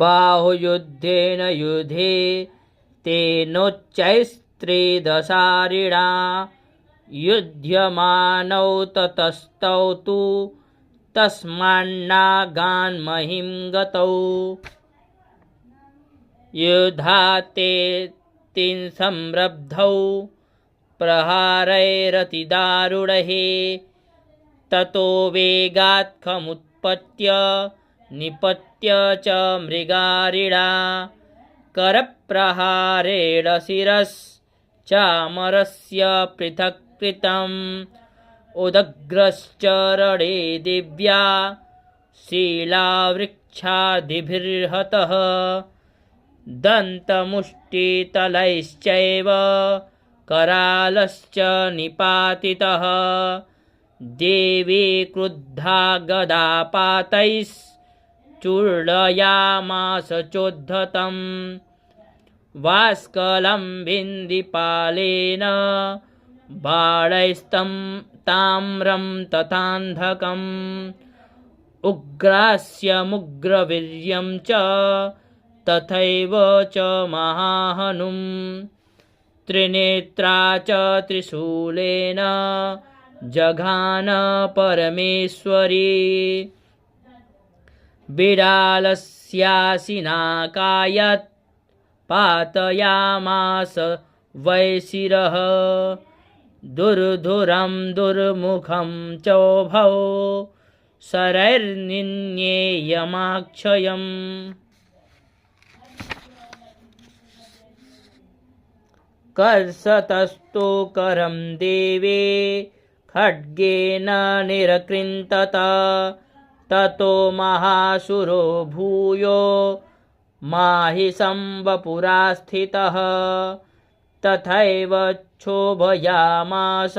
बाहुयुद्धेन युधे तेनोच्चैस्त्रिदशारिणा युध्यमानौ ततस्तौ तु तस्मान्नागान्महीं गतौ युधाते तिंसंरब्धौ प्रहारैरतिदारुणैः ततो वेगात्खमुत्पत्य निपत्य च मृगारिणा करप्रहारेण शिरश्चामरस्य पृथक् कृतम् उदग्रश्चरणे दिव्या शीलावृक्षादिभिर्हतः दन्तमुष्टितलैश्चैव करालश्च निपातितः देवी क्रुद्धा गदापातैश्चूर्णयामास चोद्धतं वास्कलं बिन्दिपालेन बाणैस्तं ताम्रं तथान्धकम् उग्रास्यमुग्रवीर्यं च तथैव च महाहनुं त्रिनेत्रा च त्रिशूलेन जघान परमेश्वरी बिडालस्यासिनाकायत् पातयामास वै शिरः दुर्धुरं दुर्मुखं चोभौ शरैर्निन्येयमाक्षयम् कर्षतस्तु करं देवे खड्गेन निरकृन्तत ततो महासुरो भूयो माहिषं स्थितः तथैव क्षोभयामास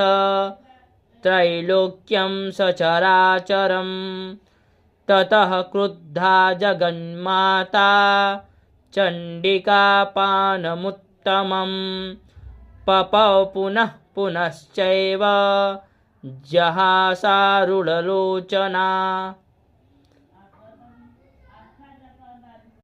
त्रैलोक्यं सचराचरं ततः क्रुद्धा जगन्माता चण्डिकापानमुत्तमं पपौ पुनः पुनश्चैव जहासारुणलोचना।